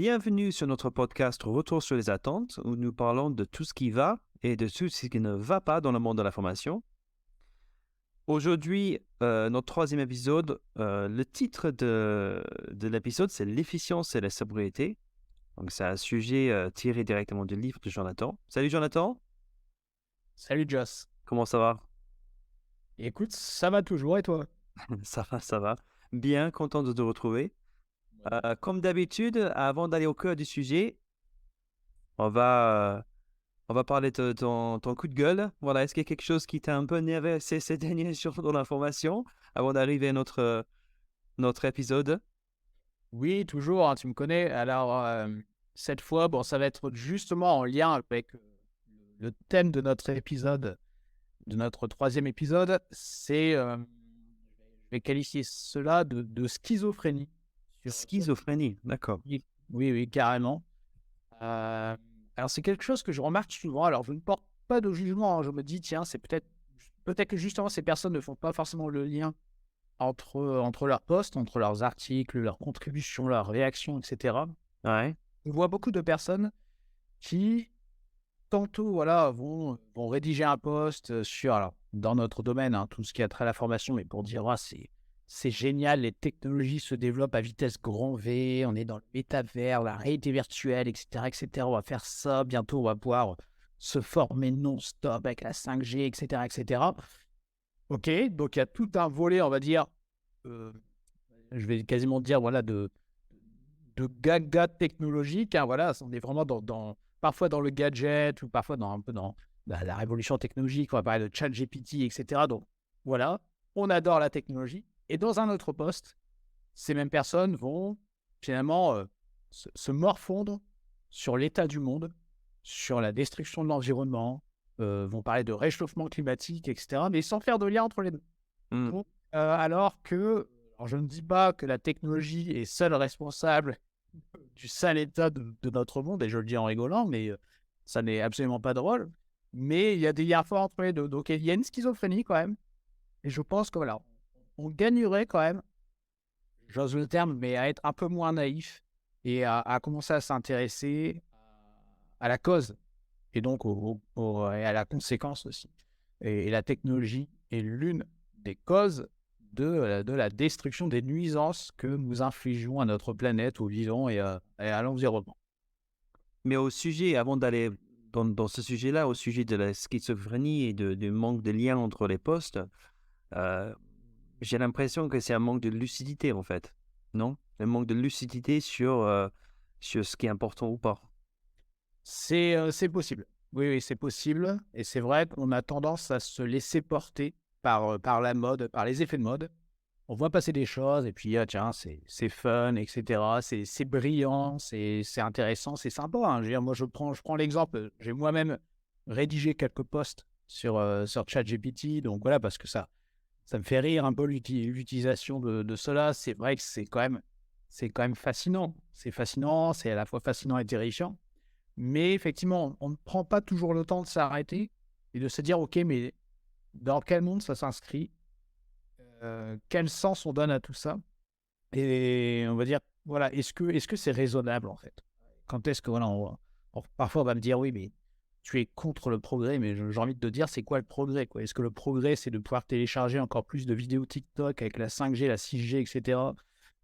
Bienvenue sur notre podcast Retour sur les attentes, où nous parlons de tout ce qui va et de tout ce qui ne va pas dans le monde de la formation. Aujourd'hui, notre troisième épisode, le titre de l'épisode, c'est l'efficience et la sobriété. Donc, c'est un sujet tiré directement du livre de Jonathan. Salut Jonathan, Salut Joss. comment ça va? Écoute, ça va toujours et toi? Ça va, ça va. Bien, content de te retrouver. Comme d'habitude, avant d'aller au cœur du sujet, on va parler de ton coup de gueule. Voilà, est-ce qu'il y a quelque chose qui t'a un peu énervé ces derniers jours dans l'information avant d'arriver à notre épisode? Oui, toujours, hein, tu me connais. Alors, cette fois, bon, ça va être justement en lien avec le thème de notre épisode, de notre troisième épisode. Je vais qualifier cela de schizophrénie. Sur Schizophrénie, d'accord. oui, oui, oui, carrément. Alors, c'est quelque chose que je remarque souvent. Alors, je ne porte pas de jugement, hein. Je me dis, tiens, c'est peut-être que justement, ces personnes ne font pas forcément le lien entre leurs posts, entre leurs articles, leurs contributions, leurs réactions, etc. Ouais. On voit beaucoup de personnes qui, tantôt, voilà, vont rédiger un post sur, alors, dans notre domaine, hein, tout ce qui a trait à la formation, mais pour dire, ah, c'est génial, les technologies se développent à vitesse grand V, on est dans le métavers, la réalité virtuelle, etc., etc. On va faire ça, bientôt, on va pouvoir se former non-stop avec la 5G, etc., etc. Ok, donc il y a tout un volet, on va dire, euh, je vais quasiment dire, voilà, de gaga technologique, hein, voilà, on est vraiment parfois dans le gadget ou parfois un peu dans la révolution technologique, on va parler de ChatGPT, etc. Donc, voilà, on adore la technologie. Et dans un autre poste, ces mêmes personnes vont finalement se morfondre sur l'état du monde, sur la destruction de l'environnement, vont parler de réchauffement climatique, etc., mais sans faire de lien entre les deux. Hmm. Donc, alors je ne dis pas que la technologie est seule responsable du sale état de notre monde, et je le dis en rigolant, mais ça n'est absolument pas drôle. Mais il y a des liens forts entre les deux. Donc, il y a une schizophrénie quand même. Et je pense que voilà, on gagnerait quand même, j'ose le terme, mais à être un peu moins naïf et à commencer à s'intéresser à la cause et donc et à la conséquence aussi. Et la technologie est l'une des causes de la destruction des nuisances que nous infligeons à notre planète, aux vivants et à l'environnement. Mais au sujet, avant d'aller dans ce sujet-là, au sujet de la schizophrénie et du manque de lien entre les postes, euh, j'ai l'impression que c'est un manque de lucidité en fait, non? Un manque de lucidité sur ce qui est important ou pas. C'est possible. Oui, oui, c'est possible. Et c'est vrai qu'on a tendance à se laisser porter par la mode, par les effets de mode. On voit passer des choses et puis, ah, tiens, c'est fun, etc. C'est brillant, c'est intéressant, c'est sympa, hein. Je veux dire, moi, je prends l'exemple. J'ai moi-même rédigé quelques posts sur ChatGPT. Donc voilà, parce que ça me fait rire un peu l'utilisation de cela. C'est vrai que c'est quand même fascinant. C'est fascinant, c'est à la fois fascinant et terrifiant. Mais effectivement, on ne prend pas toujours le temps de s'arrêter et de se dire, OK, mais dans quel monde ça s'inscrit? Quel sens on donne à tout ça? Et on va dire, voilà, est-ce que c'est raisonnable en fait? Quand est-ce que, voilà, parfois on va me dire, oui, mais tu es contre le progrès, mais j'ai envie de te dire, c'est quoi le progrès, quoi? Est-ce que le progrès, c'est de pouvoir télécharger encore plus de vidéos TikTok avec la 5G, la 6G, etc.,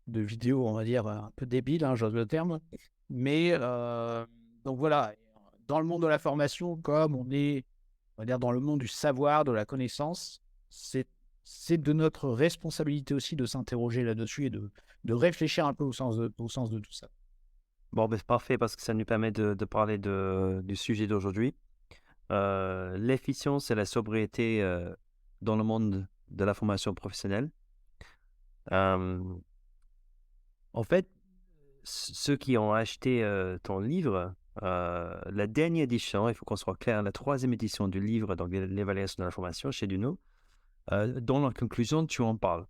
de vidéos, on va dire, un peu débiles, hein, j'ose le terme. Mais donc voilà, dans le monde de la formation, comme on va dire, dans le monde du savoir, de la connaissance, c'est c'est de notre responsabilité aussi de s'interroger là-dessus et de réfléchir un peu au sens de tout ça. Bon, ben, c'est parfait parce que ça nous permet de parler du sujet d'aujourd'hui. L'efficience et la sobriété dans le monde de la formation professionnelle. Euh, En fait, ceux qui ont acheté ton livre, la dernière édition, il faut qu'on soit clair, la troisième édition du livre, donc l'évaluation de la formation chez Duno, dans la conclusion, tu en parles.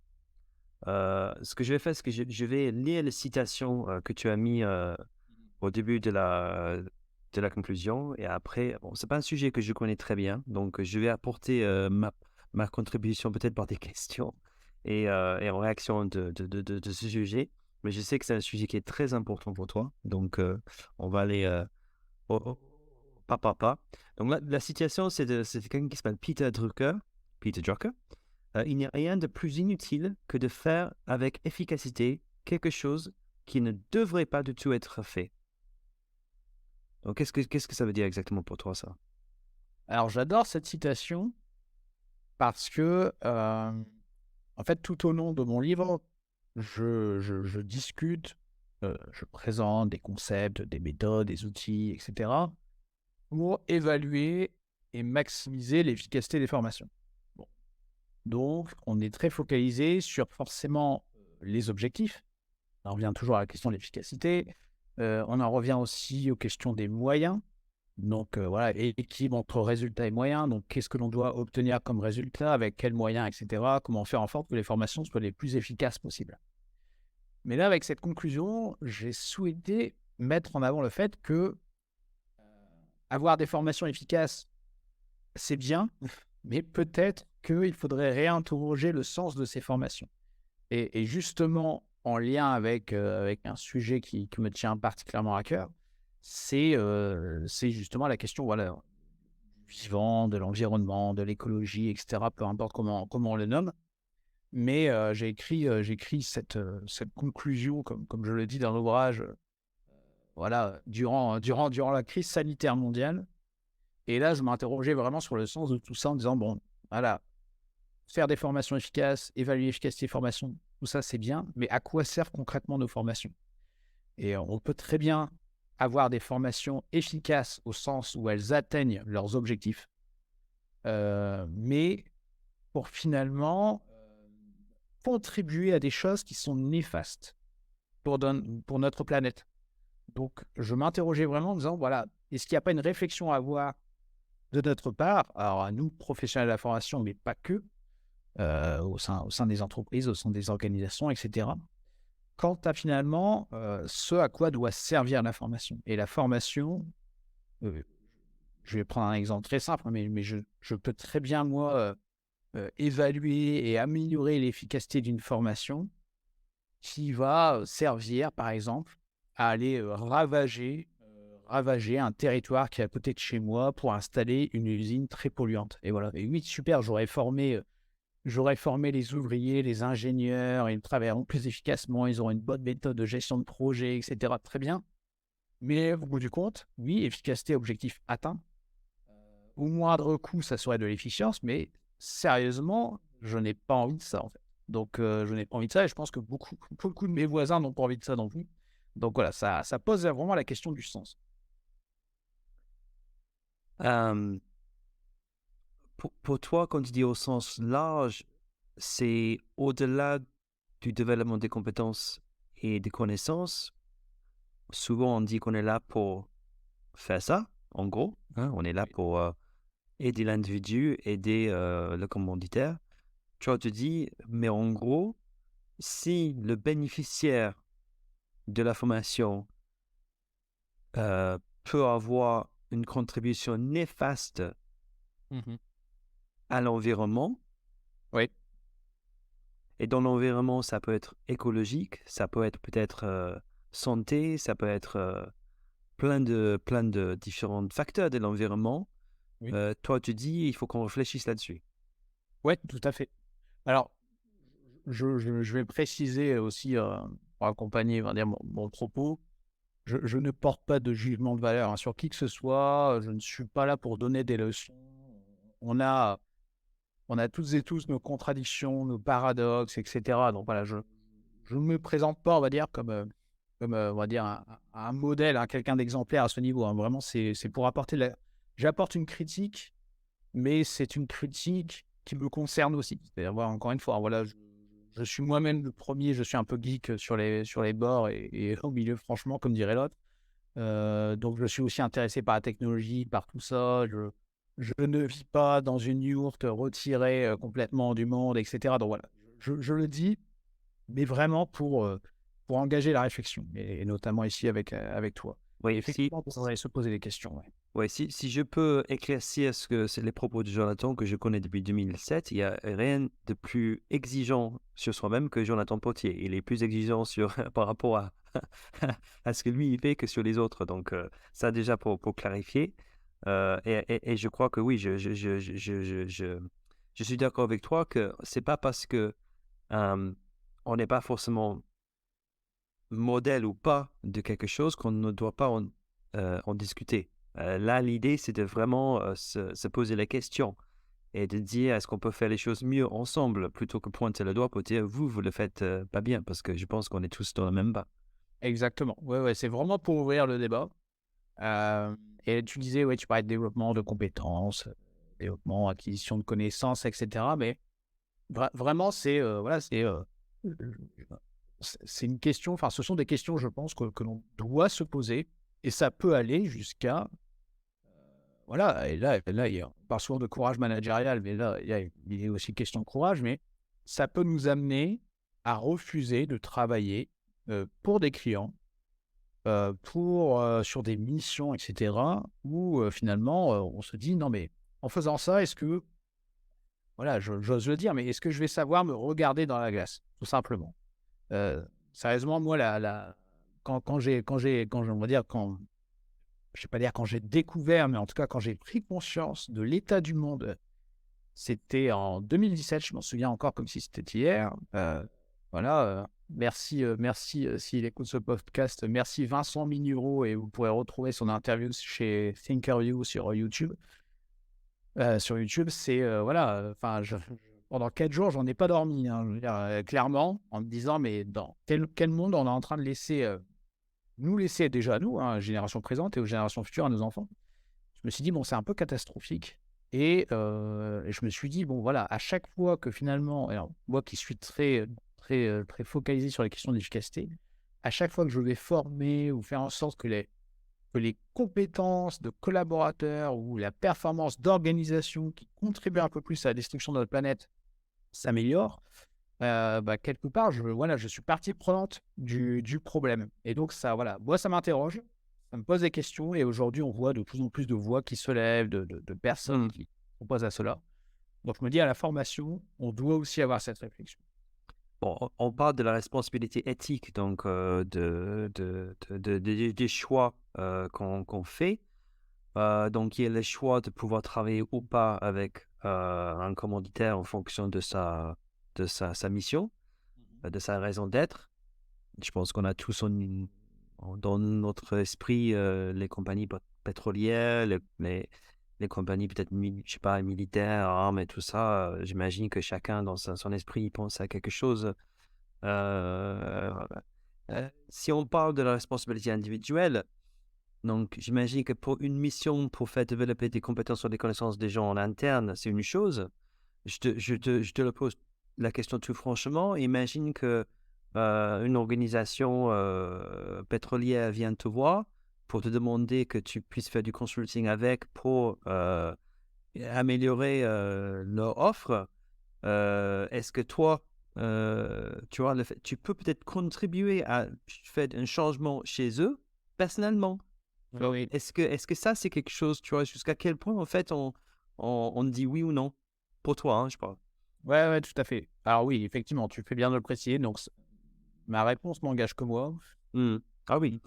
Ce que je vais faire, c'est que je vais lire les citations que tu as mis au début de la conclusion. Et après, bon, c'est pas un sujet que je connais très bien, donc je vais apporter ma contribution peut-être par des questions et en réaction de ce sujet. mais je sais que c'est un sujet qui est très important pour toi. Donc, on va aller pas par pas. Donc, la situation, c'est quelqu'un qui s'appelle Peter Drucker. Il n'y a rien de plus inutile que de faire avec efficacité quelque chose qui ne devrait pas du tout être fait. Donc, qu'est-ce que ça veut dire exactement pour toi, ça? Alors, j'adore cette citation parce que, en fait, tout au long de mon livre, je discute, je présente des concepts, des méthodes, des outils, etc., pour évaluer et maximiser l'efficacité des formations. Bon. Donc, on est très focalisé sur forcément les objectifs. On en revient toujours à la question de l'efficacité. On en revient aussi aux questions des moyens. Donc, voilà, équilibre entre résultats et moyens. Donc, qu'est-ce que l'on doit obtenir comme résultat, avec quels moyens, etc. Comment faire en sorte que les formations soient les plus efficaces possibles. Mais là, avec cette conclusion, j'ai souhaité mettre en avant le fait que avoir des formations efficaces, c'est bien, mais peut-être qu'il faudrait réinterroger le sens de ces formations. Et justement, en lien avec un sujet qui me tient particulièrement à cœur, c'est justement la question, voilà, du vivant, de l'environnement, de l'écologie, etc., peu importe comment on le nomme. Mais j'ai écrit cette conclusion, comme je le dis dans l'ouvrage, voilà, durant la crise sanitaire mondiale. Et là, je m'interrogeais vraiment sur le sens de tout ça en disant, bon, voilà, faire des formations efficaces, évaluer l'efficacité des formations, tout ça, c'est bien, mais à quoi servent concrètement nos formations? Et on peut très bien avoir des formations efficaces au sens où elles atteignent leurs objectifs, mais pour finalement contribuer à des choses qui sont néfastes pour notre planète. Donc, je m'interrogeais vraiment en disant, voilà, est-ce qu'il n'y a pas une réflexion à avoir de notre part, alors à nous, professionnels de la formation, mais pas que, au sein des entreprises, au sein des organisations, etc., quant à finalement ce à quoi doit servir la formation. Et la formation, euh, je vais prendre un exemple très simple, mais je peux très bien, moi, évaluer et améliorer l'efficacité d'une formation qui va servir, par exemple, à aller ravager un territoire qui est à côté de chez moi pour installer une usine très polluante. Et voilà. Et oui, super, j'aurais formé les ouvriers, les ingénieurs, ils travailleront plus efficacement, ils auront une bonne méthode de gestion de projet, etc. Très bien. Mais au bout du compte, oui, efficacité, objectif atteint. Au moindre coût, ça serait de l'efficience, mais sérieusement, je n'ai pas envie de ça, en fait. Donc, je n'ai pas envie de ça et je pense que beaucoup de mes voisins n'ont pas envie de ça non plus. Donc voilà, ça pose vraiment la question du sens. Euh, pour toi, quand tu dis au sens large, c'est au-delà du développement des compétences et des connaissances. Souvent, on dit qu'on est là pour faire ça, en gros. Hein, on est là Oui. pour aider l'individu, aider le commanditaire. Tu vois, tu dis, mais en gros, si le bénéficiaire de la formation peut avoir une contribution néfaste Mhm. à l'environnement, Oui, et dans l'environnement, ça peut être écologique, ça peut être peut-être santé, ça peut être plein de différents facteurs de l'environnement. oui. Toi, tu dis, il faut qu'on réfléchisse là-dessus. Ouais, tout à fait. Alors, je vais préciser aussi, pour accompagner, on va dire, mon propos, je ne porte pas de jugement de valeur sur qui que ce soit, je ne suis pas là pour donner des leçons. On a, on a toutes et tous nos contradictions, nos paradoxes, etc. Donc voilà, je ne me présente pas, on va dire, on va dire, un modèle, hein, quelqu'un d'exemplaire à ce niveau, hein. Vraiment, c'est pour apporter j'apporte une critique, mais c'est une critique qui me concerne aussi. C'est-à-dire, voilà, encore une fois, hein, voilà, je suis moi-même le premier, je suis un peu geek sur les bords et au milieu, franchement, comme dirait l'autre. Donc, je suis aussi intéressé par la technologie, par tout ça. Je ne vis pas dans une yourte retirée complètement du monde, etc. Donc, voilà, je le dis, mais vraiment pour engager la réflexion, et notamment ici avec toi. Oui, si, Effectivement, on devrait se poser des questions. Ouais. ouais, si je peux éclaircir ce que c'est les propos de Jonathan que je connais depuis 2007, il y a rien de plus exigeant sur soi-même que Jonathan Potier. Il est plus exigeant sur par rapport à à ce que lui il fait que sur les autres. Donc ça déjà pour clarifier. Et je crois que oui, je suis d'accord avec toi que c'est pas parce que on n'est pas forcément modèle ou pas de quelque chose qu'on ne doit pas en discuter. Là, l'idée, c'est de vraiment se poser la question et de dire est-ce qu'on peut faire les choses mieux ensemble plutôt que pointer le doigt pour dire vous le faites pas bien parce que je pense qu'on est tous dans le même bas. Exactement. Ouais, ouais, c'est vraiment pour ouvrir le débat. Et tu disais, ouais, tu parlais de développement de compétences, développement, acquisition de connaissances, etc. Mais vraiment, voilà, c'est une question, enfin, ce sont des questions, je pense, que l'on doit se poser. Et ça peut aller jusqu'à, voilà, et là, on parle souvent de courage managérial, mais là, il est aussi question de courage, mais ça peut nous amener à refuser de travailler pour des clients sur des missions et cetera où, finalement, on se dit: «Non mais en faisant ça, est-ce que» voilà, j'ose le dire, mais est-ce que je vais savoir me regarder dans la glace? Tout simplement. Sérieusement, moi, on va dire, je vais pas dire quand j'ai découvert, mais en tout cas quand j'ai pris conscience de l'état du monde, c'était en 2017, je m'en souviens encore comme si c'était hier. Voilà, merci, s'il écoute ce podcast, merci Vincent Mignereau et vous pourrez retrouver son interview chez Thinkerview sur YouTube. C'est, voilà, enfin, pendant 4 jours, j'en ai pas dormi, hein. Je veux dire, clairement, en me disant: «Mais dans quel monde on est en train de nous laisser déjà à nous, hein, génération présente et aux générations futures, à nos enfants?» Je me suis dit: «Bon, c'est un peu catastrophique» et je me suis dit: «Bon, voilà, à chaque fois que finalement» alors moi qui suis très focalisé sur les questions d'efficacité, à chaque fois que je vais former ou faire en sorte que les compétences de collaborateurs ou la performance d'organisation qui contribue un peu plus à la destruction de notre planète s'améliore, bah, quelque part, voilà, je suis partie prenante du problème et donc ça, voilà, moi, ça m'interroge, ça me pose des questions et aujourd'hui, on voit de plus en plus de voix qui se lèvent, de personnes qui proposent à cela. Donc je me dis à la formation, on doit aussi avoir cette réflexion. Bon, on parle de la responsabilité éthique, donc des choix qu'on fait. Donc, il y a le choix de pouvoir travailler ou pas avec un commanditaire en fonction de sa mission, de sa raison d'être. Je pense qu'on a tous dans notre esprit les compagnies pétrolières, les compagnies peut-être, je sais pas, militaires, armes et tout ça. J'imagine que chacun dans son esprit il pense à quelque chose. Euh, Si on parle de la responsabilité individuelle, donc j'imagine que pour une mission, pour faire développer des compétences ou des connaissances des gens en interne, c'est une chose. Je te le pose la question tout franchement. Imagine que une organisation pétrolière vient te voir pour te demander que tu puisses faire du consulting avec pour améliorer leur offre. Est-ce que toi, tu vois, tu peux peut-être contribuer à faire un changement chez eux personnellement? Oui. Est-ce que ça, c'est quelque chose, tu vois, jusqu'à quel point, en fait, on dit oui ou non? Pour toi, hein, je parle. Ouais, ouais, tout à fait. Alors oui, effectivement, tu fais bien de le préciser, donc ma réponse n'engage que moi. Mmh. Ah oui,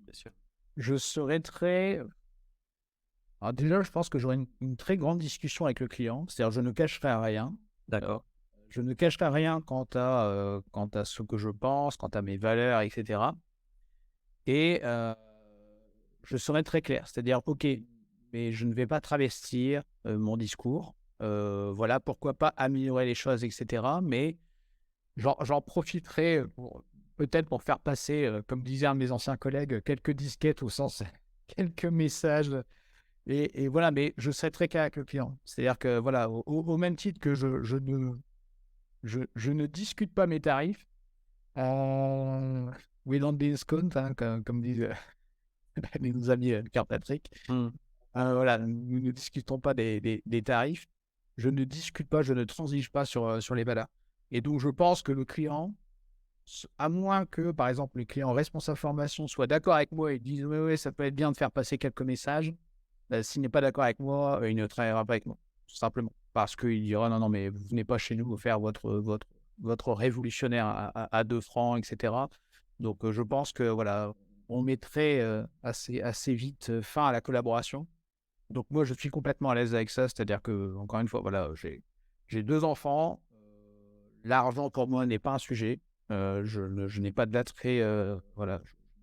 bien sûr. Je serais très Alors déjà, je pense que j'aurais une très grande discussion avec le client. C'est-à-dire, je ne cacherai rien. Heu, D'accord. je ne cacherai rien quant à ce que je pense, quant à mes valeurs et cetera et je serai très clair. C'est-à-dire: «OK, mais je ne vais pas travestir, mon discours. Voilà, pourquoi pas améliorer les choses et cetera, mais j'en profiterai, pour faire passer, comme disait un de mes anciens collègues, quelques disquettes au sens quelques messages». Et voilà, mais je serai très clair avec le client. C'est-à-dire que voilà, au même titre que je ne discute pas mes tarifs, we don't discount, hein, comme disent, nos amis, Kirkpatrick. Mmh. Voilà, nous ne discutons pas des tarifs. Je ne discute pas, je ne transige pas sur les valeurs et donc je pense que le client À moins que, par exemple, le client responsable formation soit d'accord avec moi et dise oui, oui, ça peut être bien de faire passer quelques messages. S'il n'est pas d'accord avec moi, il ne travaillera pas avec moi, tout simplement. Parce qu'il dira non, non, mais vous venez pas chez nous faire votre révolutionnaire à 2 francs, etc. Donc, je pense que voilà, on mettrait assez vite fin à la collaboration. Donc, moi, je suis complètement à l'aise avec ça. C'est-à-dire que, encore une fois, voilà, j'ai 2 enfants. L'argent pour moi n'est pas un sujet. Je n'ai pas d'attrait, voilà,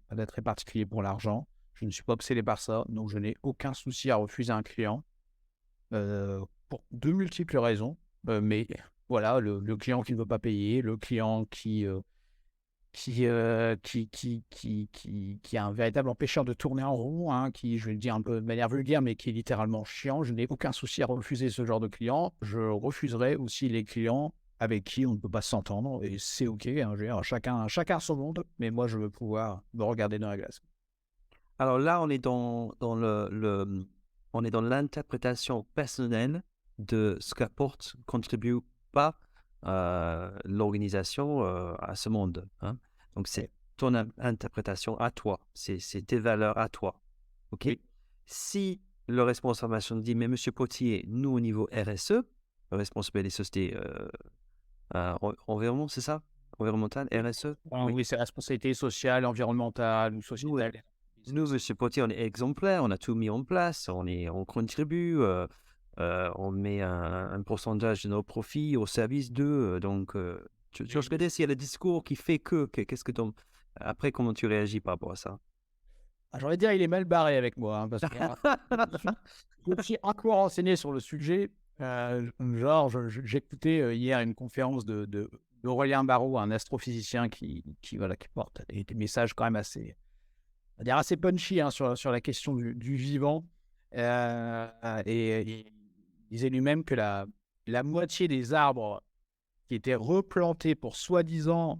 pas d'attrait particulier pour l'argent. Je ne suis pas obsédé par ça, donc je n'ai aucun souci à refuser un client, pour de multiples raisons. Mais voilà, le client qui ne veut pas payer, le client qui est un véritable empêcheur de tourner en rond, hein, qui, je vais le dire un peu de manière vulgaire, mais qui est littéralement chiant. Je n'ai aucun souci à refuser ce genre de client. Je refuserai aussi les clients avec qui on ne peut pas s'entendre, et c'est OK, hein, je veux dire, chacun son monde, mais moi, je veux pouvoir me regarder dans la glace. Alors là, on est on est dans l'interprétation personnelle de ce qu'apporte, contribue pas l'organisation à ce monde, hein. Donc Oui, c'est ton interprétation à toi, c'est tes valeurs à toi. OK? oui, Si le responsable formation dit, mais monsieur Potier, nous au niveau RSE, responsabilité des sociétés environnement, c'est ça? Environnemental, oui. RSE? Oui. Oui, c'est responsabilité sociale, environnementale ou Nous, sociétale. Nous, monsieur Potier, on est exemplaire, on a tout mis en place, on contribue, on met un pourcentage de nos profits au service d'eux. Donc, tu vois ce que je veux dire? S'il y a le discours qui fait qu'est-ce que ton après, comment tu réagis par rapport à ça? Ah, j'ai envie de dire, il est mal barré avec moi, hein, parce que je me suis un peu renseigné sur le sujet. Genre, j'écoutais hier une conférence d'Aurélien Barraud, un astrophysicien voilà, qui porte des messages quand même assez, on va dire assez punchy, hein, sur la question du vivant. Et il disait lui-même que la moitié des arbres qui étaient replantés pour soi-disant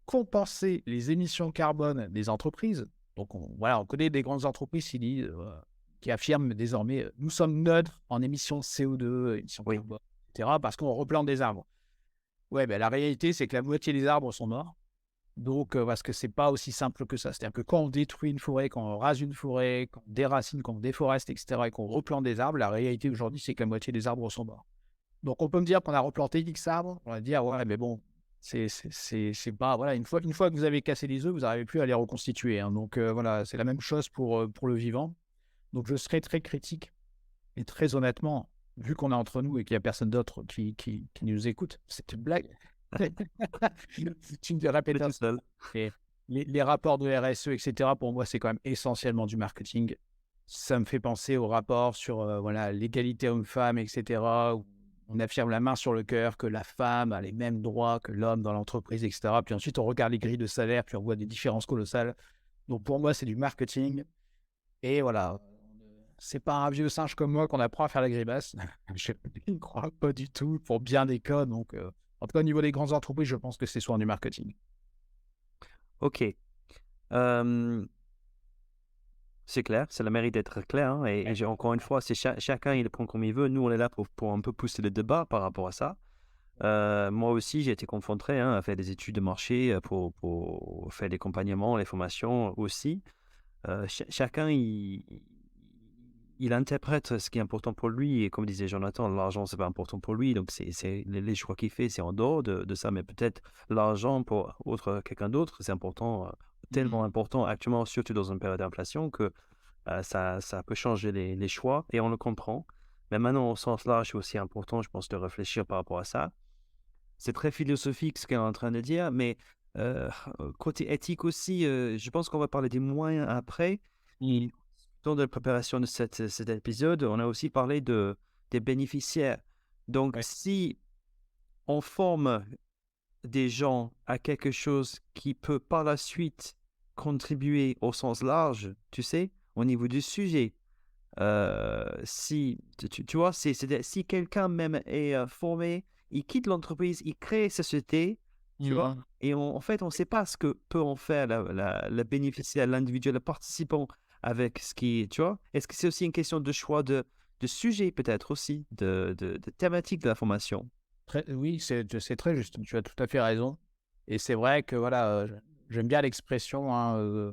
compenser les émissions carbone des entreprises. Donc, voilà, on connaît des grandes entreprises qui affirment désormais nous sommes neutres en émissions de CO2, émissions de Oui. carbone, etc., parce qu'on replante des arbres. Ouais, ben, la réalité, c'est que la moitié des arbres sont morts. Donc, parce que c'est pas aussi simple que ça. C'est-à-dire que quand on détruit une forêt, quand on rase une forêt, quand on déracine, quand on déforeste, etc., et qu'on replante des arbres, la réalité aujourd'hui, c'est que la moitié des arbres sont morts. Donc, on peut me dire qu'on a replanté X arbres. On va dire, ouais, mais bon, c'est pas. Voilà, une fois que vous avez cassé les œufs, vous n'arrivez plus à les reconstituer, hein. Donc, voilà, c'est la même chose pour le vivant. Donc, je serai très critique et très honnêtement, vu qu'on est entre nous et qu'il n'y a personne d'autre qui nous écoute, c'est une blague. Tu me On est répètes tout ça. seul. Et les rapports de RSE, etc., pour moi, c'est quand même essentiellement du marketing. Ça me fait penser aux rapports sur voilà, l'égalité homme-femme, etc., où on affirme la main sur le cœur que la femme a les mêmes droits que l'homme dans l'entreprise, etc. Puis ensuite, on regarde les grilles de salaire, puis on voit des différences colossales. Donc pour moi, c'est du marketing. Et voilà, c'est pas un vieux singe comme moi qu'on apprend à faire la grimace. Je ne crois pas du tout pour bien des cas. Donc, en tout cas, au niveau des grandes entreprises, je pense que c'est souvent du marketing. OK. Hem, c'est clair, ça a le mérite d'être clair, hein, et j'ai encore une fois, c'est chacun il le prend comme il veut. Nous, on est là pour un peu pousser le débat par rapport à ça. Moi aussi, j'ai été confronté, hein, à faire des études de marché, pour faire des accompagnements, les formations aussi. Chacun il interprète ce qui est important pour lui, et comme disait Jonathan, l'argent, c'est pas important pour lui, donc c'est les choix qu'il fait, c'est en dehors de ça, mais peut-être l'argent pour quelqu'un d'autre, c'est important, tellement important actuellement, surtout dans une période d'inflation, que ça peut changer les choix, et on le comprend. Mais maintenant, au sens large, c'est aussi important, je pense, de réfléchir par rapport à ça. C'est très philosophique ce qu'elle est en train de dire, mais heu, côté éthique aussi, je pense qu'on va parler des moyens après. Et dans la préparation de cet épisode, on a aussi parlé des bénéficiaires. Donc Ouais. si on forme des gens à quelque chose qui peut par la suite contribuer au sens large, tu sais, au niveau du sujet, si tu vois, si quelqu'un même est formé, il quitte l'entreprise, il crée sa société, tu vois, et en fait, on ne sait pas ce que peut en faire le bénéficiaire, l'individuel, le participant avec ce qui, tu vois. Est-ce que c'est aussi une question de choix de sujet, peut-être aussi, de thématique de la formation? Oui, c'est très juste. Tu as tout à fait raison. Et c'est vrai que voilà, j'aime bien l'expression, hein,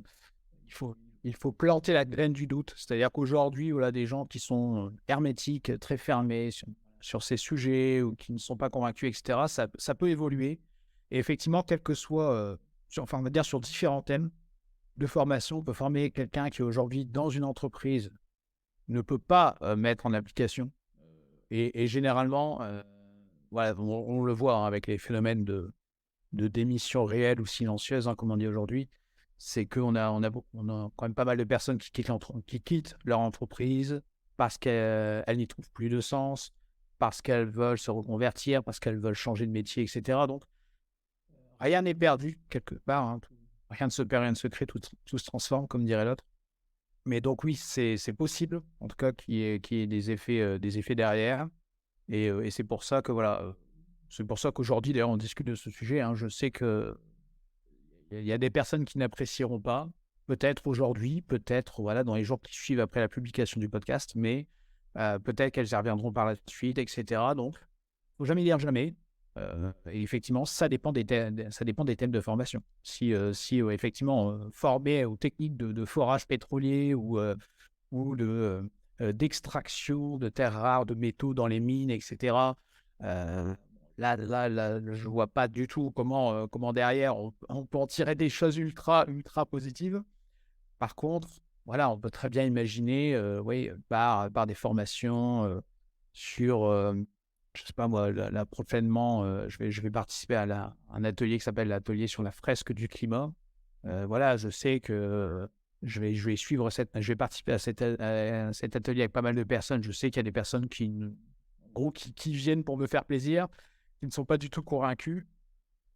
il faut il faut planter la graine du doute. C'est-à-dire qu'aujourd'hui, voilà, des gens qui sont, hermétiques, très fermés sur ces sujets ou qui ne sont pas convaincus et cetera, ça peut évoluer et effectivement, quel que soit, on va dire sur différents thèmes de formation, on peut former quelqu'un qui aujourd'hui dans une entreprise ne peut pas, mettre en application et généralement, voilà, on le voit, hein, avec les phénomènes de démission réelle ou silencieuse, hein, comme on dit aujourd'hui, c'est on a quand même pas mal de personnes qui quittent leur entreprise parce qu'elles n'y trouvent plus de sens, parce qu'elles veulent se reconvertir, parce qu'elles veulent changer de métier, et cetera. Donc, rien n'est perdu quelque part, hein. Rien ne se perd, rien ne se crée, tout se transforme, comme dirait l'autre. Mais donc oui, c'est possible, en tout cas, qu'il y ait des effets derrière. Et c'est pour ça que voilà, c'est pour ça qu'aujourd'hui d'ailleurs on discute de ce sujet, hein. Je sais qu'il y a des personnes qui n'apprécieront pas, peut-être aujourd'hui, peut-être voilà dans les jours qui suivent après la publication du podcast, mais peut-être qu'elles y reviendront par la suite, et cetera. Donc, faut jamais dire jamais. Et effectivement, ça dépend des thèmes de formation. Si effectivement, formé aux techniques de forage pétrolier ou d'extraction de terres rares, de métaux dans les mines, et cetera. Là, je vois pas du tout comment derrière on peut en tirer des choses ultra positives. Par contre, voilà, on peut très bien imaginer, oui, par des formations, sur, je sais pas moi, là prochainement, je vais participer à un atelier qui s'appelle l'atelier sur la fresque du climat. Voilà, je sais que je vais suivre je vais participer à cet atelier avec pas mal de personnes. Je sais qu'il y a des personnes en gros, qui viennent pour me faire plaisir, qui ne sont pas du tout convaincus.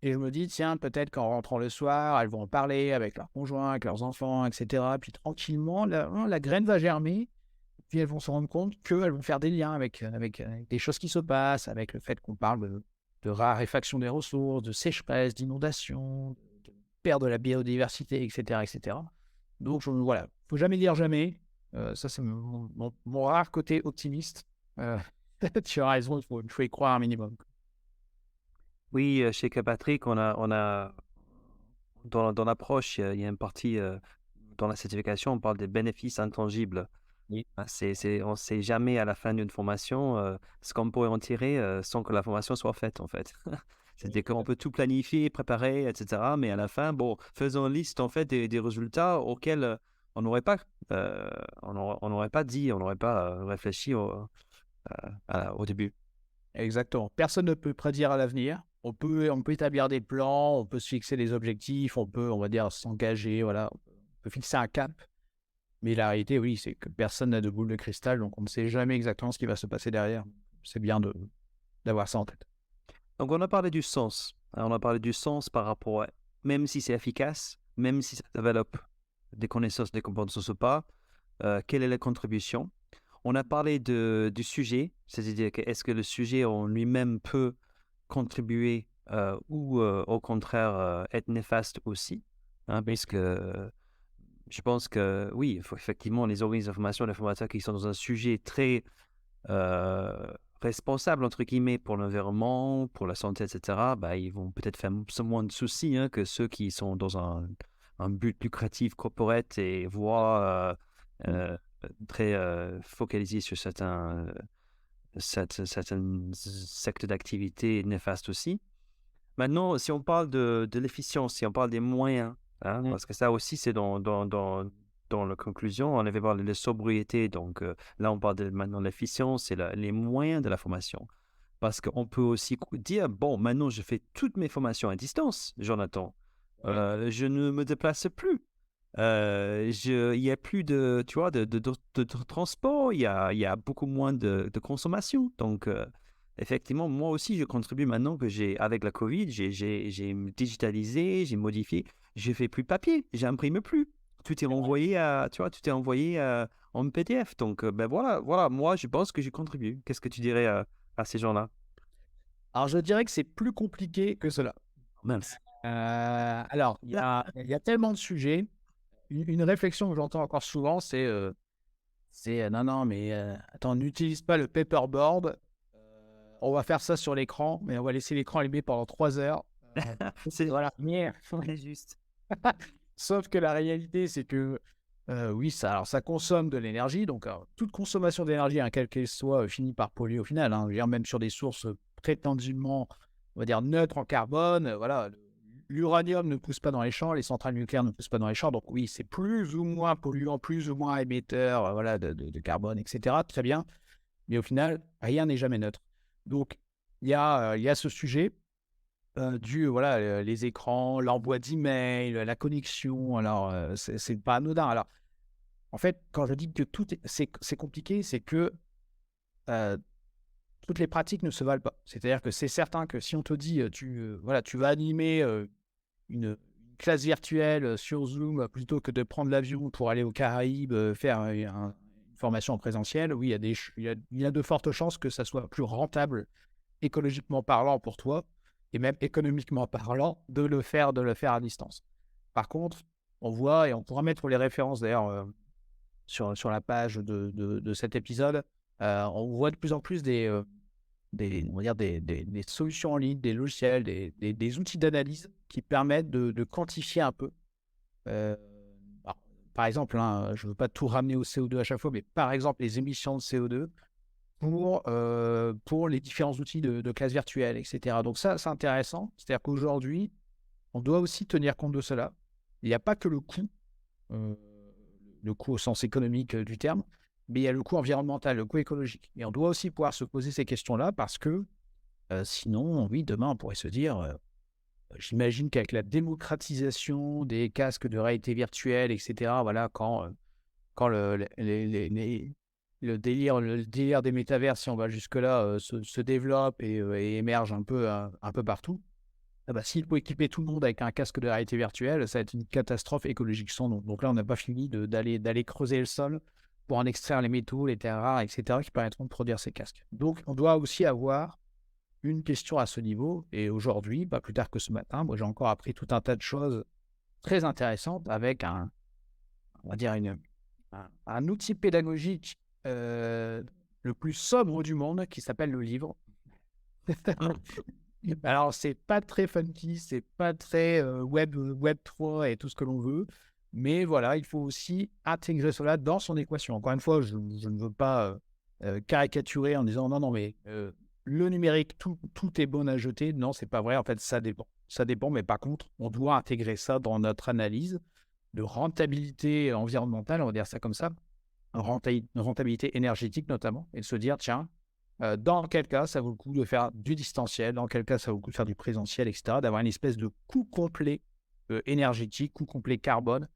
Et je me dis, tiens, peut-être qu'en rentrant le soir, elles vont en parler avec leurs conjoints, avec leurs enfants, et cetera. Puis tranquillement, la graine va germer. Puis elles vont se rendre compte qu'elles vont faire des liens avec des choses qui se passent, avec le fait qu'on parle de raréfaction des ressources, de sécheresse, d'inondation, de perte de la biodiversité, et cetera, et cetera. Donc voilà, faut jamais dire jamais. Ça, c'est mon rare côté optimiste. Euh, tu as raison, il faut y croire un minimum. Oui, chez Patrick, on a dans l'approche, il y a une partie, dans la certification, on parle des bénéfices intangibles. Oui. On ne sait jamais à la fin d'une formation, ce qu'on pourrait en tirer, sans que la formation soit faite, en fait. C'est-à-dire qu'on peut tout planifier, préparer, et cetera, mais à la fin, bon, faisons une liste, en fait, des résultats auxquels, on n'aurait pas, on n'aurait pas dit, on n'aurait pas, réfléchi au début. Exactement. Personne ne peut prédire à l'avenir. On peut établir des plans, on peut se fixer des objectifs, on va dire, s'engager, voilà. On peut fixer un cap. Mais la réalité, oui, c'est que personne n'a de boule de cristal, donc on ne sait jamais exactement ce qui va se passer derrière. C'est bien d'avoir ça en tête. Donc, on a parlé du sens, hein, on a parlé du sens par rapport à, même si c'est efficace, même si ça développe des connaissances, des compétences ou pas, quelle est la contribution? On a parlé du sujet, c'est-à-dire que est-ce que le sujet en lui-même peut contribuer, ou au contraire, être néfaste aussi, hein, puisque je pense que oui, il faut effectivement les organismes de formation, les formateurs qui sont dans un sujet très responsable entre guillemets pour l'environnement, pour la santé, etc., bah, ils vont peut-être faire moins de soucis, hein, que ceux qui sont dans un but lucratif corporate et voient très focalisés sur certains secteurs d'activité néfastes aussi. Maintenant, si on parle de l'efficience, si on parle des moyens, hein, parce que ça aussi, c'est dans la conclusion, on avait parlé de sobriété, donc là, on parle maintenant de l'efficience et les moyens de la formation. Parce qu'on peut aussi dire, bon, maintenant, je fais toutes mes formations à distance, Jonathan. Je ne me déplace plus. Il y a plus de, tu vois, de transport, il y a beaucoup moins de consommation. Donc, effectivement, moi aussi, je contribue maintenant que avec la Covid, j'ai digitalisé, j'ai modifié, je fais plus de papier, j'imprime plus. Tout est envoyé tu vois, tout est envoyé en PDF. Donc, ben voilà, moi, je pense que je contribue. Qu'est-ce que tu dirais à ces gens-là? Alors, je dirais que c'est plus compliqué que cela. Mince. Alors, il y a tellement de sujets. Une réflexion que j'entends encore souvent, c'est non, non, mais attends, n'utilise pas le paperboard. On va faire ça sur l'écran, mais on va laisser l'écran allumé pendant 3 heures. C'est voilà. Mais très juste. sauf que la réalité, c'est que, oui, ça consomme de l'énergie, donc toute consommation d'énergie, hein, quelle qu'elle soit, finit par polluer au final, hein. Je veux dire même sur des sources, prétendument, on va dire neutres en carbone, voilà, l'uranium ne pousse pas dans les champs, les centrales nucléaires ne poussent pas dans les champs, donc oui, c'est plus ou moins polluant, plus ou moins émetteur, voilà, de carbone et cetera. Très bien, mais au final, rien n'est jamais neutre. Donc il y a ce sujet. Voilà, les écrans, l'envoi d'emails, la connexion, alors, c'est pas anodin. Alors, en fait, quand je dis que tout est c'est compliqué, c'est que, heu, toutes les pratiques ne se valent pas. C'est-à-dire que c'est certain que si on te dit, voilà, tu vas animer, une classe virtuelle, sur Zoom, plutôt que de prendre l'avion pour aller aux Caraïbes, faire, une formation en présentiel, oui, il y a des ch il y a de fortes chances que ça soit plus rentable écologiquement parlant pour toi et même économiquement parlant de le faire à distance. Par contre, on voit et on pourra mettre les références d'ailleurs, sur la page de cet épisode, on voit de plus en plus des on va dire des solutions en ligne, des logiciels, des outils d'analyse qui permettent de quantifier un peu, heu, alors par exemple, hein, je ne veux pas tout ramener au CO2 à chaque fois, mais par exemple les émissions de CO2 pour les différents outils de classe virtuelle et cetera. Donc ça, c'est intéressant. C'est-à-dire qu'aujourd'hui, on doit aussi tenir compte de cela. Il n'y a pas que heu, le coût au sens économique, du terme, mais il y a le coût environnemental, le coût écologique et on doit aussi pouvoir se poser ces questions-là parce que, sinon, oui, demain, on pourrait se dire, j'imagine qu'avec la démocratisation des casques de réalité virtuelle et cetera, voilà, quand le délire des métavers, si on va jusque-là, se développe et émerge un peu partout, ah bah, s'il faut équiper tout le monde avec un casque de réalité virtuelle, ça va être une catastrophe écologique sans nom. Donc là, on n'a pas fini d'aller creuser le sol pour en extraire les métaux, les terres rares et cetera qui permettront de produire ces casques. Donc on doit aussi avoir une question à ce niveau et aujourd'hui, pas plus tard que ce matin, moi, j'ai encore appris tout un tas de choses très intéressantes avec on va dire un outil pédagogique, heu, le plus sobre du monde qui s'appelle le livre. Alors c'est pas très funky, c'est pas très, web 3 et tout ce que l'on veut, mais voilà, il faut aussi intégrer cela dans son équation. Encore une fois, je ne veux pas, caricaturer en disant: «Non, non, mais, le numérique, tout est bon à jeter». Non, c'est pas vrai, en fait, ça dépend. Ça dépend, mais par contre, on doit intégrer ça dans notre analyse de rentabilité environnementale, on va dire ça comme ça, rentabilité énergétique notamment et de se dire: «Tiens, dans quel cas ça vaut le coup de faire du distanciel, dans quel cas ça vaut le coup de faire du présentiel» et cetera, d'avoir une espèce de coût complet, énergétique, coût complet carbone,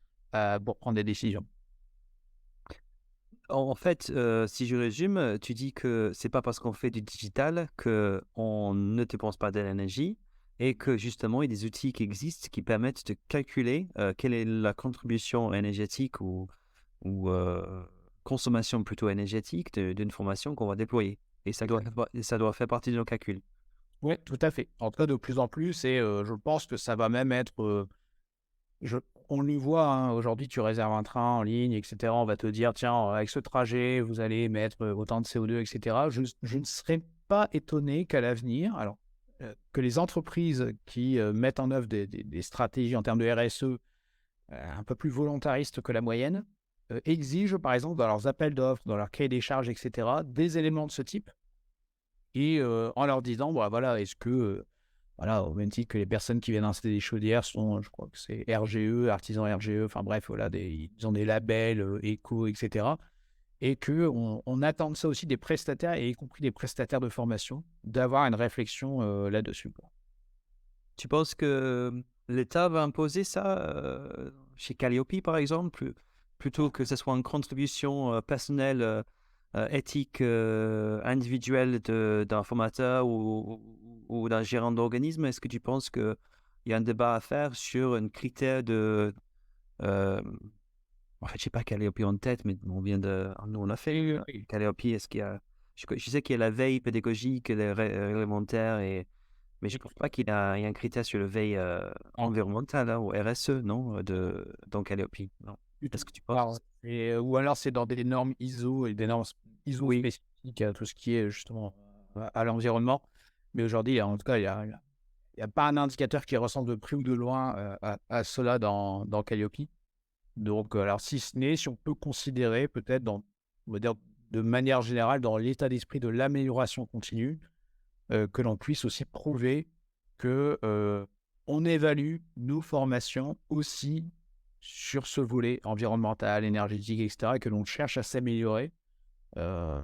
pour prendre des décisions. En fait, si je résume, tu dis que c'est pas parce qu'on fait du digital qu'on ne dépense pas de l'énergie et que justement, il y a des outils qui existent qui permettent de calculer, quelle est la contribution énergétique ou consommation plutôt énergétique d'une formation qu'on va déployer et ça doit faire partie de nos calculs. Ouais, tout à fait. En tout cas, de plus en plus et je pense que ça va même être, je on le voit, hein, aujourd'hui, tu réserves un train en ligne et cetera, on va te dire: «Tiens, avec ce trajet, vous allez émettre, autant de CO2 et cetera». Je ne serais pas étonné qu'à l'avenir, alors, que les entreprises qui, mettent en œuvre des stratégies en termes de RSE, un peu plus volontaristes que la moyenne, exigent, par exemple, dans leurs appels d'offres, dans leur cahier des charges et cetera, des éléments de ce type et en leur disant: «Bah, voilà, est-ce que, voilà, au même titre que les personnes qui viennent installer des chaudières sont, je crois que c'est RGE, artisans RGE, enfin bref, voilà, ils ont des labels, éco et cetera et qu'on attend ça aussi des prestataires et y compris des prestataires de formation, d'avoir une réflexion, là-dessus, quoi. Tu penses que, l'État va imposer ça, chez Calliope, par exemple, plutôt que ce soit une contribution, personnelle, éthique, individuelle d'un formateur ou d'un gérant d'organisme? Est-ce que tu penses qu'il y a un débat à faire sur un critère de, hem, en fait, je sais pas Calliope en tête, mais on vient de nous, on a fait, Oui. Calliope. Est-ce qu'il y a je sais qu'il y a la veille pédagogique, les réglementaires mais je pense pas il y a un critère sur le veille, Non, environnementale, hein, ou RSE, non? Dans Calliope, non? du tout. Est-ce que tu penses? Alors et ou alors c'est dans des normes ISO et des normes ISO Oui. spécifiques à tout ce qui est justement, à l'environnement. Mais aujourd'hui, en tout cas, il y a il y a pas un indicateur qui ressemble de près ou de loin à cela dans Calliope. Donc, alors si ce n'est, si on peut considérer peut-être on va dire de manière générale, dans l'état d'esprit de l'amélioration continue, que l'on puisse aussi prouver que, on évalue nos formations aussi sur ce volet environnemental, énergétique et cetera et que l'on cherche à s'améliorer. Heu,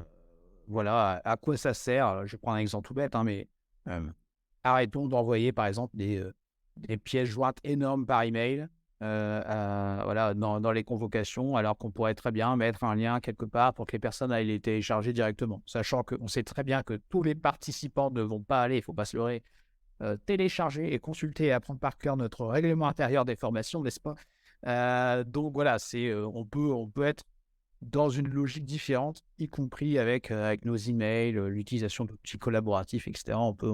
voilà, à quoi ça sert? Je vais prendre un exemple tout bête, hein, mais, arrêtons d'envoyer par exemple des pièces jointes énormes par email, voilà, dans les convocations, alors qu'on pourrait très bien mettre un lien quelque part pour que les personnes aillent les télécharger directement. Sachant qu'on sait très bien que tous les participants ne vont pas aller, il ne faut pas se leurrer, télécharger et consulter et apprendre par cœur notre règlement intérieur des formations, n'est-ce pas? Donc voilà, on peut être dans une logique différente, y compris avec nos emails, l'utilisation d'outils collaboratifs et cetera. On peut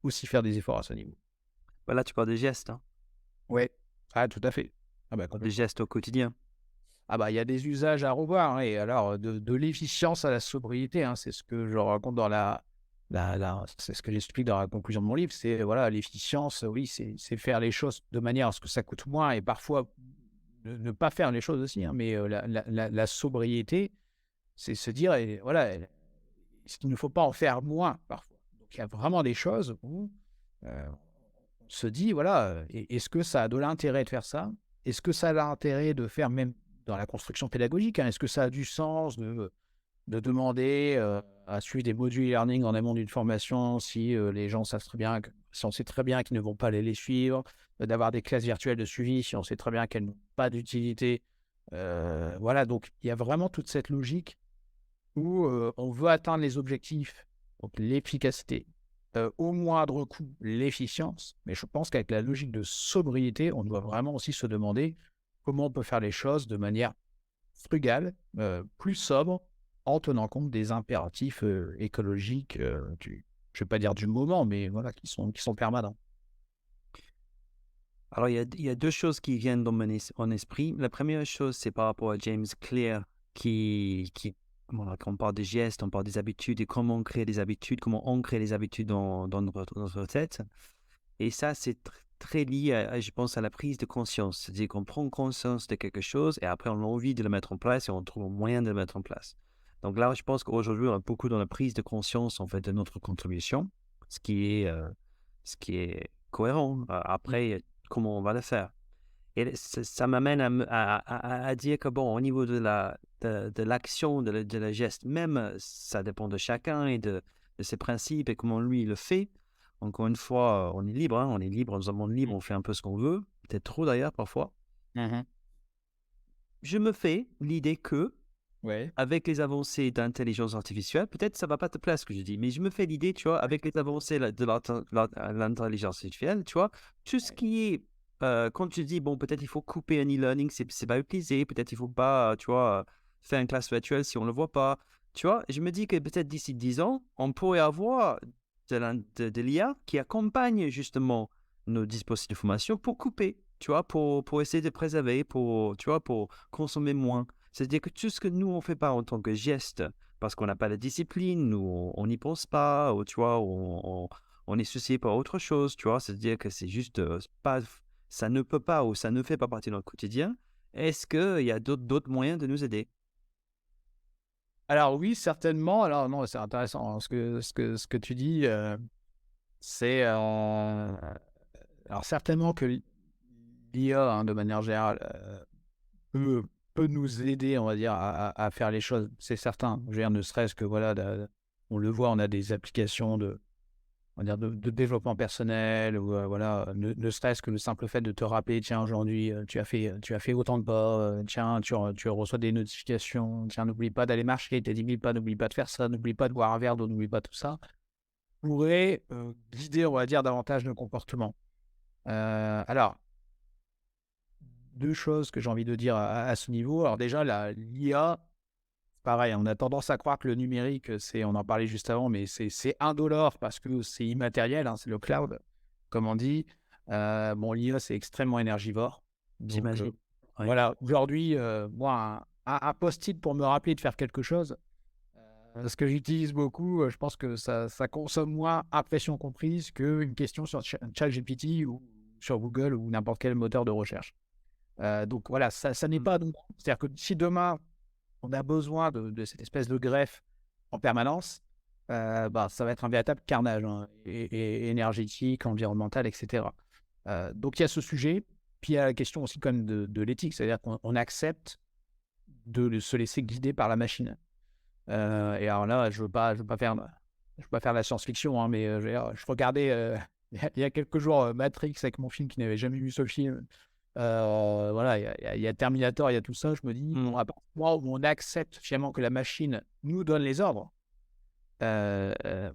aussi faire des efforts à ce niveau. Bah, là, tu parles des gestes, hein, Ouais. Ah tout à fait. Ah bah des complètement. gestes au quotidien. Ah bah, il y a des usages à revoir, hein, et alors de l'efficience à la sobriété, hein, c'est ce que je raconte dans c'est ce que j'explique dans la conclusion de mon livre. C'est voilà, l'efficience, oui, c'est faire les choses de manière à ce que ça coûte moins et parfois ne pas faire les choses aussi, hein, mais la sobriété, c'est se dire et voilà, il ne faut pas en faire moins parfois. Donc il y a vraiment des choses où, on se dit voilà, est-ce que ça a de l'intérêt de faire ça? Est-ce que ça a l'intérêt de faire même dans la construction pédagogique, hein, est-ce que ça a du sens de demander, à suivre des modules e-learning en amont d'une formation si, les gens savent très bien que si on sait très bien qu'ils ne vont pas aller les suivre, d'avoir des classes virtuelles de suivi si on sait très bien qu'elles n'ont pas d'utilité. Voilà, donc il y a vraiment toute cette logique où, on veut atteindre les objectifs, donc l'efficacité, au moindre coût, l'efficience. Mais je pense qu'avec la logique de sobriété, on doit vraiment aussi se demander comment on peut faire les choses de manière frugale, plus sobre, en tenant compte des impératifs, écologiques, je vais pas dire du moment, mais voilà, qui sont permanents. Alors, il y a 2 choses qui viennent dans mon esprit. La première chose, c'est par rapport à James Clear qui voilà, quand on parle des gestes, on parle des habitudes et comment on crée des habitudes, comment on crée les habitudes dans notre tête. Et ça, c'est très lié je pense, à la prise de conscience. C'est-à-dire qu'on prend conscience de quelque chose et après on a envie de le mettre en place et on trouve un moyen de le mettre en place. Donc là, je pense qu'aujourd'hui, on est beaucoup dans la prise de conscience, en fait, de notre contribution, ce qui est, heu, ce qui est cohérent. Après, comment on va le faire? Et ça m'amène à dire que bon, au niveau de l'action, de la geste même, ça dépend de chacun et de ses principes et comment lui il le fait. Encore une fois, on est libre, hein, on est libre dans un monde libre, Mmh. on fait un peu ce qu'on veut, peut-être trop d'ailleurs parfois. Mmh. Je me fais l'idée que, Ouais. avec les avancées d'intelligence artificielle, peut-être ça va pas te plaire ce que je dis, mais je me fais l'idée, tu vois, avec les avancées de l'intelligence artificielle, tu vois, tout ce Ouais. qui est, quand tu dis, bon, peut-être il faut couper un e-learning, c'est pas utilisé, peut-être il faut pas, tu vois, faire une classe virtuelle si on le voit pas, tu vois, je me dis que peut-être d'ici 10 ans, on pourrait avoir de l'IA qui accompagne justement nos dispositifs de formation pour couper, tu vois, pour essayer de préserver, pour, tu vois, pour consommer moins. C'est-à-dire que tout ce que nous, on fait pas en tant que geste, parce qu'on n'a pas la discipline, ou on n'y pense pas, ou tu vois, on est soucié par autre chose, tu vois. C'est-à-dire que c'est juste pas, ça ne peut pas ou ça ne fait pas partie de notre quotidien. Est-ce qu'il y a d'autres moyens de nous aider? Alors oui, certainement. Alors non, c'est intéressant, hein, ce que tu dis, c'est, alors certainement que l'IA, hein, de manière générale, peut peut nous aider, on va dire, à faire les choses, c'est certain. Je veux dire, ne serait-ce que voilà, on le voit, on a des applications on va dire de développement personnel ou, voilà, ne serait-ce que le simple fait de te rappeler: «Tiens, aujourd'hui, tu as fait autant de pas, tiens, tu reçois des notifications, tiens, n'oublie pas d'aller marcher, n'oublie pas de faire ça, n'oublie pas de boire un verre d'eau, n'oublie pas tout ça», pourrait, guider, on va dire, davantage nos comportements. Alors 2 choses que j'ai envie de dire à ce niveau. Alors déjà, l'IA, pareil, on a tendance à croire que le numérique, on en parlait juste avant, mais c'est indolore parce que c'est immatériel, hein, c'est le cloud, comme on dit. Bon, l'IA, c'est extrêmement énergivore. Donc, J'imagine. Oui. voilà, aujourd'hui, moi, un post-it pour me rappeler de faire quelque chose, ce que j'utilise beaucoup, je pense que ça consomme moins impression comprise qu'une question sur ChatGPT ou sur Google ou n'importe quel moteur de recherche. Donc voilà, ça n'est Mmh. pas anodin. C'est-à-dire que si demain, on a besoin de cette espèce de greffe en permanence, ça va être un véritable carnage, hein, et énergétique, environnemental, et cetera. Donc il y a ce sujet, puis il y a la question aussi quand même de l'éthique, c'est-à-dire qu'on accepte de se laisser guider par la machine. Et alors là, je veux pas faire de la science-fiction, hein, mais je veux dire, je regardais, il y a quelques jours, Matrix avec mon film qui n'avait jamais vu ce film. Voilà, il y a Terminator, il y a tout ça. Je me dis: Mmh. «Bon, à partir du moment où on accepte finalement que la machine nous donne les ordres», heu heu,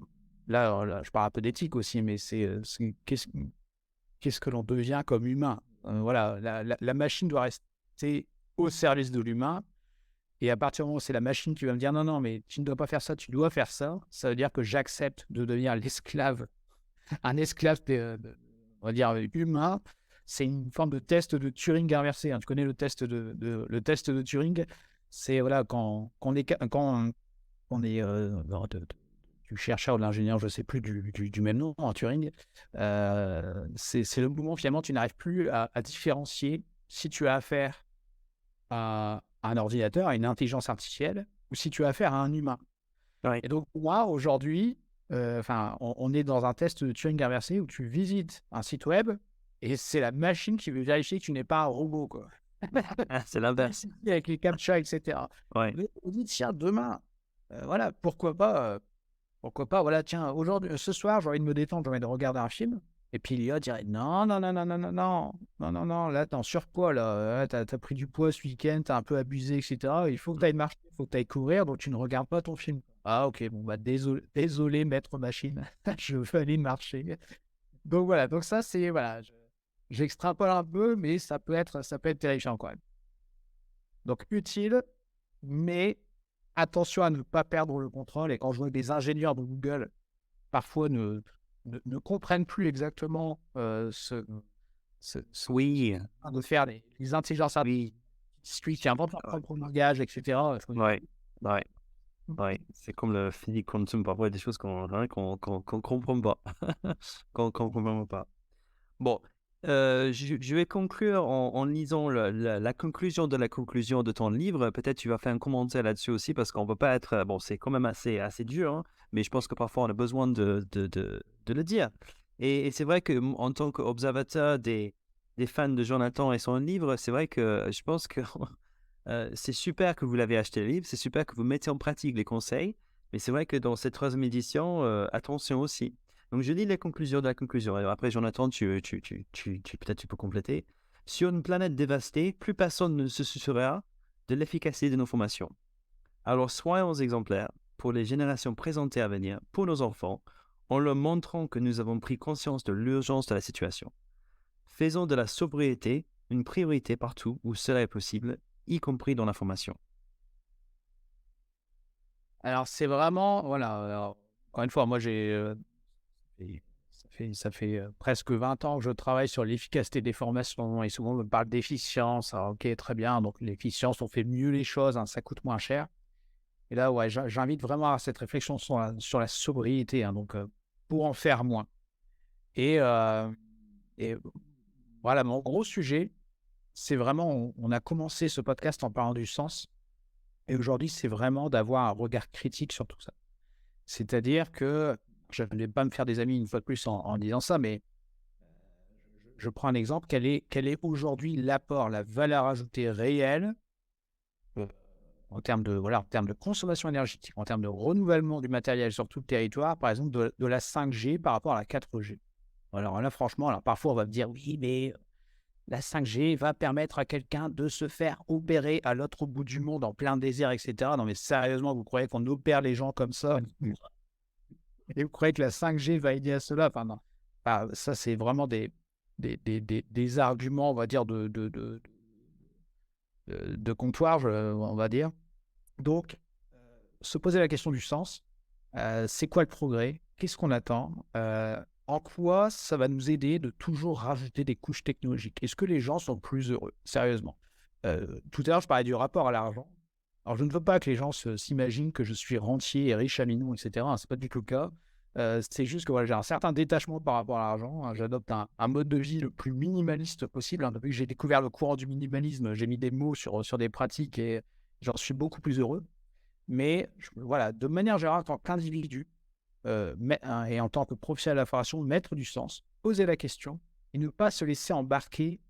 là, je parle un peu d'éthique aussi, mais c'est qu'est-ce que l'on devient comme humain? Voilà, la machine doit rester au service de l'humain et à partir du moment où c'est la machine qui va me dire: «Non, non, mais tu ne dois pas faire ça, tu dois faire ça», ça veut dire que j'accepte de devenir l'esclave, un esclave on va dire, humain. C'est une forme de test de Turing inversé, hein. Tu connais le test de Turing? C'est voilà, quand on est, du chercheur ou de l'ingénieur, je ne sais plus du même nom, en Turing, c'est le moment finalement tu n'arrives plus à différencier si tu as affaire à un ordinateur, à une intelligence artificielle ou si tu as affaire à un humain. Ouais. Et donc moi aujourd'hui, on est dans un test de Turing inversé où tu visites un site web et c'est la machine qui veut vérifier que tu n'es pas un robot, quoi. Ah, c'est l'inverse. Avec les captcha et cetera. Ouais. Mais on dit: «Tiens, demain, voilà, pourquoi pas, voilà, tiens, aujourd'hui, ce soir, j'ai envie de me détendre, j'ai envie de regarder un film». Et puis l'IA dirait: «Non, non, non, non, non, non, non, non, non, non, là, tu es en surpoids, là, tu pris du poids ce week-end, tu as un peu abusé, et cetera. Il faut que tu ailles marcher, il faut que tu ailles courir, donc tu ne regardes pas ton film». «Ah OK, bon, bah, désolé maître machine, je veux aller marcher». Donc voilà, donc ça, c'est voilà, j'extrapole un peu, mais ça peut être terrifiant quand même. Donc utile, mais attention à ne pas perdre le contrôle. Et quand je vois que des ingénieurs de Google, parfois, ne comprennent plus exactement, ce Oui, de faire les intelligences oui. artificielles qui inventent leur Ouais. propre langage, et cetera, je me dis: Ouais. Ouais. Ouais. C'est comme le physique quantum, parfois il y a des choses qu'on comprend pas. Qu'on comprend vraiment pas. Bon, je vais conclure en lisant la conclusion de la conclusion de ton livre. Peut-être tu vas faire un commentaire là-dessus aussi parce qu'on ne peut pas être, bon, c'est quand même assez dur, hein, mais je pense que parfois on a besoin de le dire. Et c'est vrai que en tant qu'observateur des fans de Jonathan et son livre, c'est vrai que je pense que c'est super que vous l'avez acheté le livre, c'est super que vous mettez en pratique les conseils, mais c'est vrai que dans cette troisième édition, attention aussi. Donc je lis les conclusions de la conclusion. Alors après, Jonathan, peut-être tu peux compléter. Sur une planète dévastée, plus personne ne se souciera de l'efficacité de nos formations. Alors soyons exemplaires pour les générations présentes et à venir, pour nos enfants, en leur montrant que nous avons pris conscience de l'urgence de la situation. Faisons de la sobriété une priorité partout où cela est possible, y compris dans la formation. Alors c'est vraiment voilà, alors encore une fois, moi et ça fait, presque 20 ans que je travaille sur l'efficacité des formations et souvent on me parle d'efficience. Alors OK, très bien, donc l'efficience, on fait mieux les choses, hein, ça coûte moins cher. Et là, ouais, j'invite vraiment à cette réflexion sur la sobriété, hein, donc pour en faire moins. Et voilà, mon gros sujet, c'est vraiment on a commencé ce podcast en parlant du sens et aujourd'hui, c'est vraiment d'avoir un regard critique sur tout ça. C'est-à-dire que je ne vais pas me faire des amis une fois de plus en disant ça, mais je prends un exemple. Quel est aujourd'hui l'apport, la valeur ajoutée réelle, heu, en termes de consommation énergétique, en termes de renouvellement du matériel sur tout le territoire, par exemple de la 5G par rapport à la 4G? Alors là, franchement, alors parfois on va me dire: «Oui, mais la 5G va permettre à quelqu'un de se faire opérer à l'autre bout du monde, en plein désert, et cetera». Non mais sérieusement, vous croyez qu'on opère les gens comme ça? Et vous croyez que la 5G va aider à cela? Enfin non. Ça, c'est vraiment des arguments, on va dire, de comptoir, on va dire. Donc, se poser la question du sens. C'est quoi le progrès? Qu'est-ce qu'on attend? En quoi ça va nous aider de toujours rajouter des couches technologiques? Est-ce que les gens sont plus heureux? Sérieusement. Tout à l'heure, je parlais du rapport à l'argent. Alors, je ne veux pas que les gens s'imaginent que je suis rentier et riche à millions, etc. C'est pas du tout le cas. C'est juste que voilà, j'ai un certain détachement par rapport à l'argent, hein. J'adopte un mode de vie le plus minimaliste possible, hein. Depuis que j'ai découvert le courant du minimalisme, j'ai mis des mots sur des pratiques et j'en suis beaucoup plus heureux. Mais voilà, de manière générale, en tant qu'individu et en tant que professionnel de la formation, mettre du sens, poser la question et ne pas se laisser embarquer,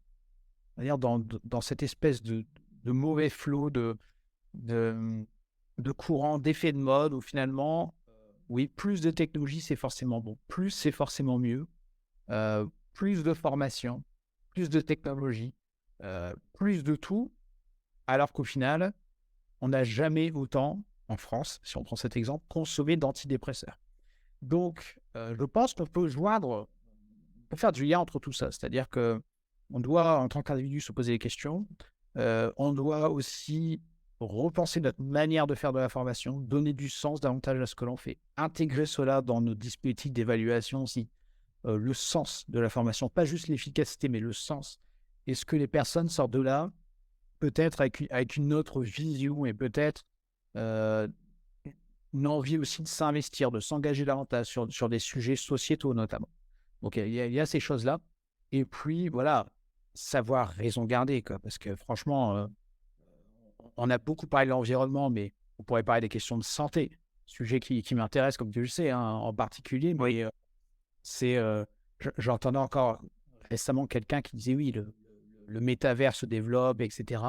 c'est-à-dire dans cette espèce de mauvais flot de, de courant, d'effet de mode où finalement, oui, plus de technologie, c'est forcément bon. Plus, c'est forcément mieux. Plus de formation, plus de technologie, plus de tout. Alors qu'au final, on n'a jamais autant, en France, si on prend cet exemple, consommé d'antidépresseurs. Donc, je pense qu'on peut on peut faire du lien entre tout ça. C'est-à-dire que on doit, en tant qu'individu, se poser des questions. On doit aussi repenser notre manière de faire de la formation, donner du sens davantage à ce que l'on fait, intégrer cela dans nos dispositifs d'évaluation aussi. Le sens de la formation, pas juste l'efficacité, mais le sens. Est-ce que les personnes sortent de là, peut-être avec une autre vision et peut-être euh, une envie aussi de s'investir, de s'engager davantage sur des sujets sociétaux notamment. Donc il y a ces choses-là. Et puis voilà, savoir raison garder, quoi, parce que franchement, on a beaucoup parlé de l'environnement, mais on pourrait parler des questions de santé, sujet qui m'intéresse, comme tu le sais, hein, en particulier. Oui, Mais j'entendais encore récemment quelqu'un qui disait oui, le métavers se développe, etc.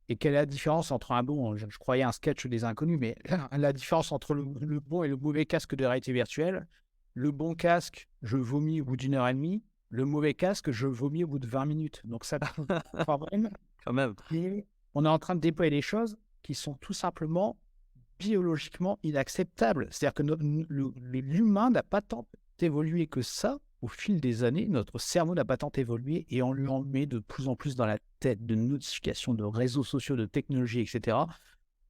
Et quelle est la différence entre je croyais un sketch des inconnus, mais la différence entre le bon et le mauvais casque de réalité virtuelle. Le bon casque, je vomis au bout d'une heure et demie. Le mauvais casque, je vomis au bout de 20 minutes. Donc ça pose un problème. quand même. Et on est en train de déployer des choses qui sont tout simplement biologiquement inacceptables. C'est-à-dire que l'humain n'a pas tant évolué que ça. Au fil des années, notre cerveau n'a pas tant évolué et on lui en met de plus en plus dans la tête de notifications, de réseaux sociaux, de technologies, etc.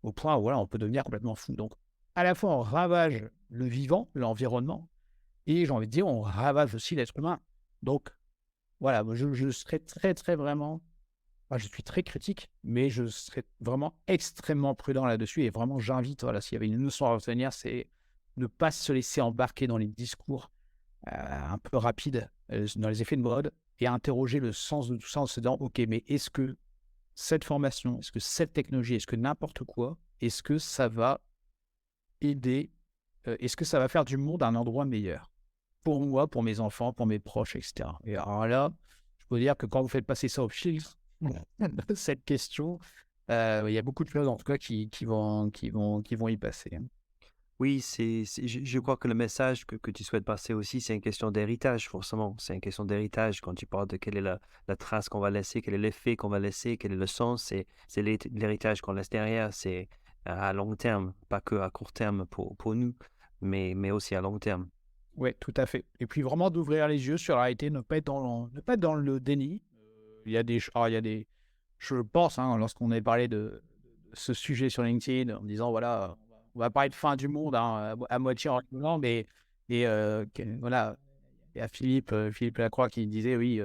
Au point où voilà, on peut devenir complètement fou. Donc, à la fois, on ravage le vivant, l'environnement, et j'ai envie de dire, on ravage aussi l'être humain. Donc, voilà, moi, je serais très, très vraiment. Je suis très critique, mais je serais vraiment extrêmement prudent là-dessus. Et vraiment, j'invite, voilà, s'il y avait une leçon à retenir, c'est ne pas se laisser embarquer dans les discours un peu rapides, dans les effets de mode, et interroger le sens de tout ça en se disant, OK, mais est-ce que cette formation, est-ce que cette technologie, est-ce que n'importe quoi, est-ce que ça va aider, est-ce que ça va faire du monde un endroit meilleur pour moi, pour mes enfants, pour mes proches, etc. Et alors là, je peux dire que quand vous faites passer ça au filtre de cette question, il y a beaucoup de choses en tout cas qui vont y passer, hein. Oui, je crois que le message que tu souhaites passer aussi, c'est une question d'héritage, forcément. C'est une question d'héritage quand tu parles de quelle est la trace qu'on va laisser, quel est l'effet qu'on va laisser, quel est le sens. C'est l'héritage qu'on laisse derrière. C'est à long terme, pas que à court terme pour nous, mais aussi à long terme. Oui, tout à fait. Et puis vraiment d'ouvrir les yeux sur la réalité, ne pas être dans le déni. Il y a des, je pense, hein, lorsqu'on avait parlé de ce sujet sur LinkedIn, en disant voilà, on va parler de fin du monde, hein, à moitié en rigolant, mais voilà, il y a Philippe Lacroix qui disait oui,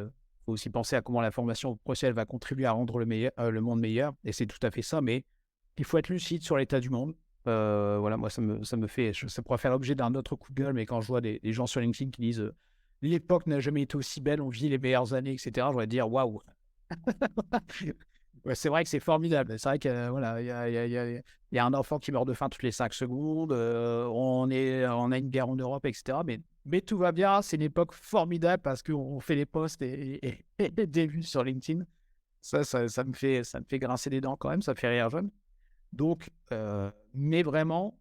faut aussi penser à comment la formation professionnelle va contribuer à rendre le monde meilleur, et c'est tout à fait ça, mais il faut être lucide sur l'état du monde. Voilà, moi, ça me fait, ça pourrait faire l'objet d'un autre coup de gueule, mais quand je vois des gens sur LinkedIn qui disent l'époque n'a jamais été aussi belle, on vit les meilleures années, etc., je voudrais dire waouh. Ouais, c'est vrai que c'est formidable. C'est vrai que voilà, il y a un enfant qui meurt de faim toutes les 5 secondes. On a une guerre en Europe, etc. Mais tout va bien. C'est une époque formidable parce qu'on fait des posts et des vues sur LinkedIn. Ça me fait grincer des dents quand même. Ça me fait rire jeune. Donc, mais vraiment,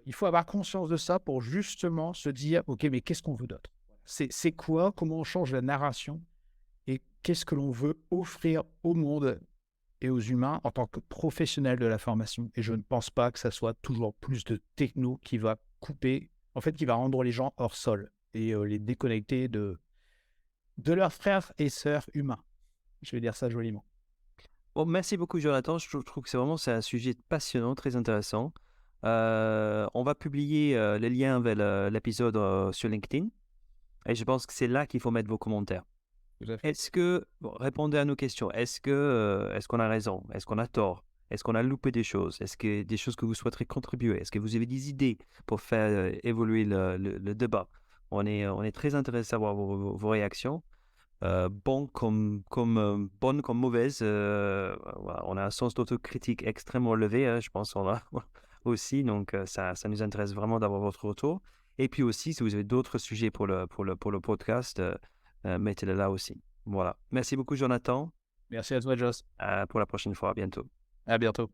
il faut avoir conscience de ça pour justement se dire, OK, mais qu'est-ce qu'on veut d'autre? C'est quoi? Comment on change la narration? Et qu'est-ce que l'on veut offrir au monde et aux humains en tant que professionnels de la formation? Et je ne pense pas que ça soit toujours plus de techno qui va couper, en fait, qui va rendre les gens hors sol et les déconnecter de leurs frères et sœurs humains. Je vais dire ça joliment. Bon, merci beaucoup, Jonathan. Je trouve que c'est un sujet passionnant, très intéressant. On va publier les liens vers l'épisode sur LinkedIn. Et je pense que c'est là qu'il faut mettre vos commentaires. Tout à fait. Répondez à nos questions. Est-ce qu'on a raison? Est-ce qu'on a tort? Est-ce qu'on a loupé des choses? Est-ce que des choses que vous souhaiterez contribuer? Est-ce que vous avez des idées pour faire évoluer le débat? On est très intéressé à voir vos réactions. Bonnes comme mauvaises. Voilà, on a un sens d'autocritique extrêmement élevé, hein, je pense, on a aussi. Donc, ça nous intéresse vraiment d'avoir votre retour. Et puis aussi, si vous avez d'autres sujets pour le podcast, mettez-les là aussi. Voilà. Merci beaucoup, Jonathan. Merci à toi, Joss. Pour la prochaine fois. À bientôt. À bientôt.